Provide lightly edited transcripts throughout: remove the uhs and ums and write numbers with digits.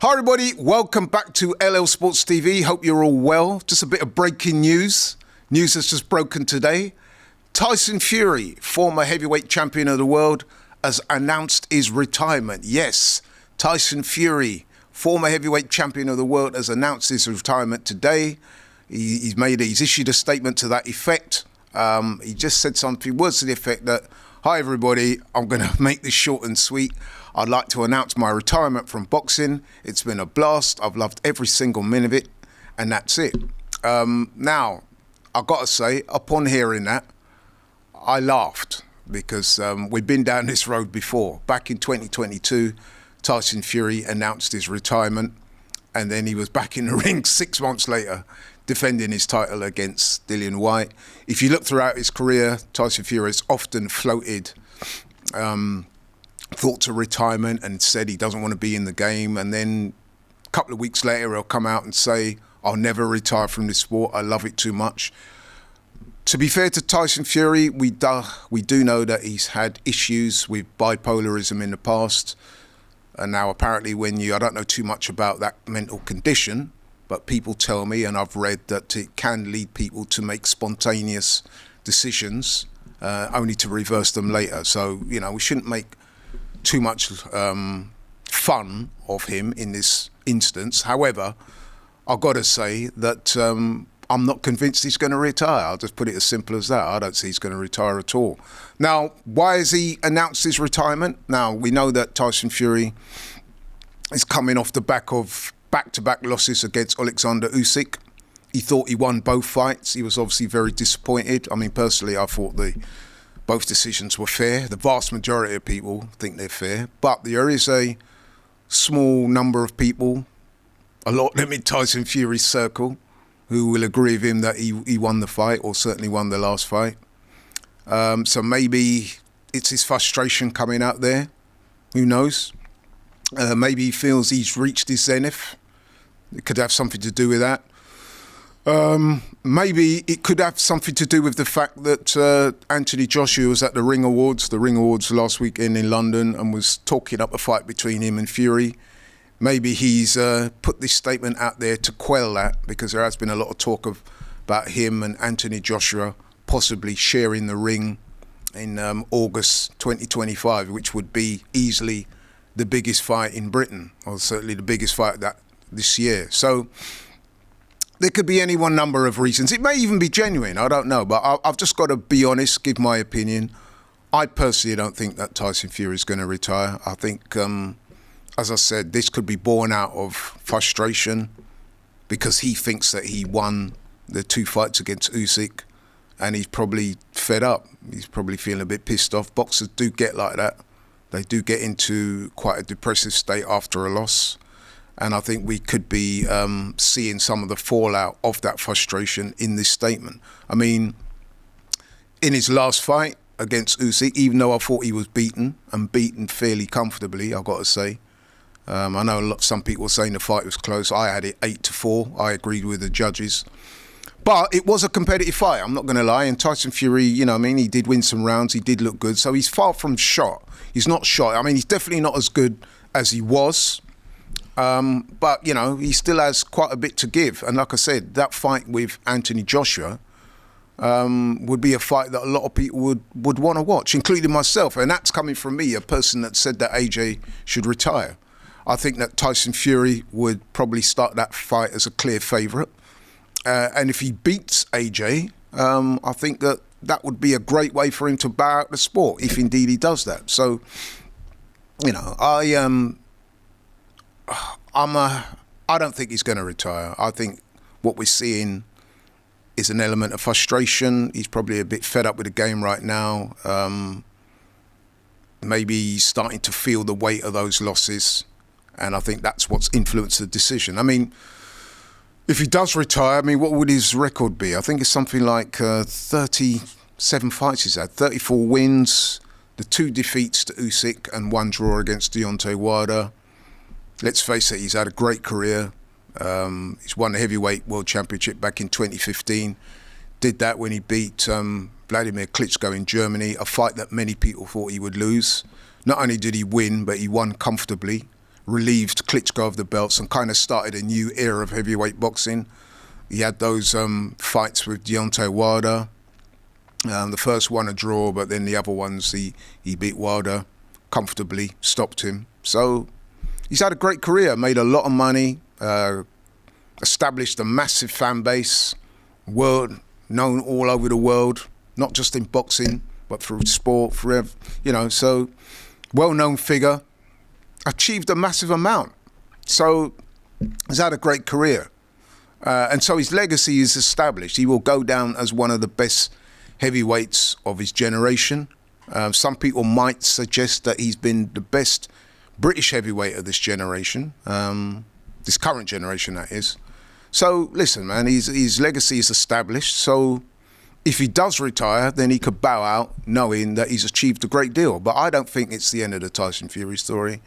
Hi everybody, welcome back to LL Sports TV. Hope you're all well. Just a bit of breaking news. News that's just broken today. Tyson Fury, former heavyweight champion of the world, has announced his retirement. Yes, Tyson Fury, former heavyweight champion of the world, has announced his retirement today. He's issued a statement to that effect. He just said words to the effect that, hi everybody, I'm going to make this short and sweet. I'd like to announce my retirement from boxing. It's been a blast. I've loved every single minute of it, and that's it. Now, I've got to say, upon hearing that, I laughed because we've been down this road before. Back in 2022, Tyson Fury announced his retirement, and then he was back in the ring 6 months later, defending his title against Dillian Whyte. If you look throughout his career, Tyson Fury has often floated thoughts of retirement and said he doesn't want to be in the game, and then a couple of weeks later he'll come out and say, I'll never retire from this sport, I love it too much. To be fair to Tyson Fury, we do know that he's had issues with bipolarism in the past, and now apparently I don't know too much about that mental condition, but people tell me, and I've read, that it can lead people to make spontaneous decisions only to reverse them later. So, we shouldn't make too much fun of him in this instance. However, I've got to say that I'm not convinced he's going to retire. I'll just put it as simple as that. I don't see he's going to retire at all. Now, why has he announced his retirement? Now, we know that Tyson Fury is coming off the back of back-to-back losses against Alexander Usyk. He thought he won both fights. He was obviously very disappointed. I mean, personally, I thought both decisions were fair. The vast majority of people think they're fair. But there is a small number of people, a lot of them in Tyson Fury's circle, who will agree with him that he won the fight, or certainly won the last fight. So maybe it's his frustration coming out there. Who knows? Maybe he feels he's reached his zenith. It could have something to do with that. Maybe it could have something to do with the fact that Anthony Joshua was at the Ring Awards last weekend in London, and was talking up a fight between him and Fury. Maybe he's put this statement out there to quell that, because there has been a lot of talk about him and Anthony Joshua possibly sharing the ring in August 2025, which would be easily the biggest fight in Britain, or certainly the biggest fight this year. So there could be any one number of reasons. It may even be genuine, I don't know. But I've just got to be honest, give my opinion. I personally don't think that Tyson Fury is going to retire. I think, as I said, this could be born out of frustration, because he thinks that he won the 2 fights against Usyk, and he's probably fed up. He's probably feeling a bit pissed off. Boxers do get like that. They do get into quite a depressive state after a loss. And I think we could be seeing some of the fallout of that frustration in this statement. I mean, in his last fight against Usyk, even though I thought he was beaten, and beaten fairly comfortably, I've got to say. I know some people were saying the fight was close. I had it 8-4. I agreed with the judges. But it was a competitive fight, I'm not going to lie. And Tyson Fury, he did win some rounds. He did look good. So he's far from shot. He's not shot. I mean, he's definitely not as good as he was. But, he still has quite a bit to give. And like I said, that fight with Anthony Joshua would be a fight that a lot of people would want to watch, including myself. And that's coming from me, a person that said that AJ should retire. I think that Tyson Fury would probably start that fight as a clear favourite. And if he beats AJ, I think that would be a great way for him to bow out the sport, if indeed he does that. So, I don't think he's going to retire. I think what we're seeing is an element of frustration. He's probably a bit fed up with the game right now. Maybe he's starting to feel the weight of those losses, and I think that's what's influenced the decision. I mean, if he does retire, what would his record be? I think it's something like 37 fights he's had, 34 wins, the 2 defeats to Usyk and 1 draw against Deontay Wilder. Let's face it, he's had a great career. He's won the heavyweight world championship back in 2015. Did that when he beat Vladimir Klitschko in Germany, a fight that many people thought he would lose. Not only did he win, but he won comfortably. relieved Klitschko of the belts and kind of started a new era of heavyweight boxing. He had those fights with Deontay Wilder. The first one a draw, but then the other ones he beat Wilder comfortably, stopped him. So he's had a great career, made a lot of money, established a massive fan base, known all over the world, not just in boxing, but through sport, forever, so well-known figure, achieved a massive amount. So he's had a great career. And so his legacy is established. He will go down as one of the best heavyweights of his generation. Some people might suggest that he's been the best British heavyweight of this generation, this current generation, that is. So listen, man, his legacy is established. So if he does retire, then he could bow out knowing that he's achieved a great deal. But I don't think it's the end of the Tyson Fury story.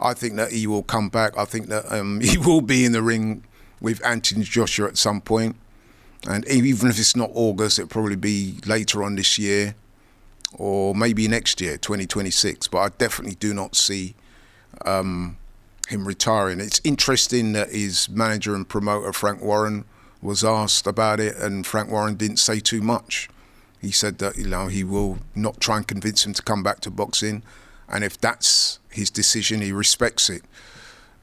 I think that he will come back. I think that he will be in the ring with Anthony Joshua at some point. And even if it's not August, it'll probably be later on this year or maybe next year, 2026. But I definitely do not see him retiring. It's interesting that his manager and promoter, Frank Warren, was asked about it, and Frank Warren didn't say too much. He said that he will not try and convince him to come back to boxing, and if that's his decision, he respects it.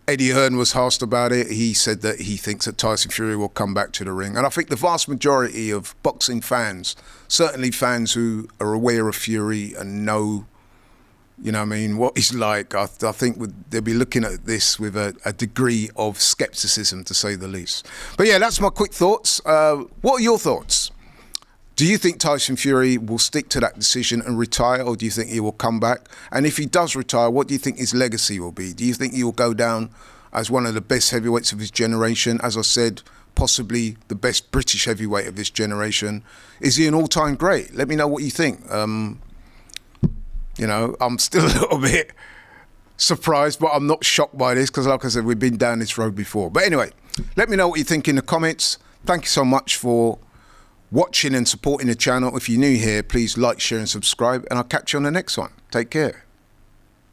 Eddie Hearn was asked about it. He said that he thinks that Tyson Fury will come back to the ring. And I think the vast majority of boxing fans, certainly fans who are aware of Fury and know, what he's like, I think they'll be looking at this with a degree of skepticism, to say the least. But yeah, that's my quick thoughts. What are your thoughts? Do you think Tyson Fury will stick to that decision and retire, or do you think he will come back? And if he does retire, what do you think his legacy will be? Do you think he will go down as one of the best heavyweights of his generation? As I said, possibly the best British heavyweight of this generation. Is he an all-time great? Let me know what you think. I'm still a little bit surprised, but I'm not shocked by this because, like I said, we've been down this road before. But anyway, let me know what you think in the comments. Thank you so much for watching and supporting the channel. If you're new here, please like, share and subscribe, and I'll catch you on the next one. Take care.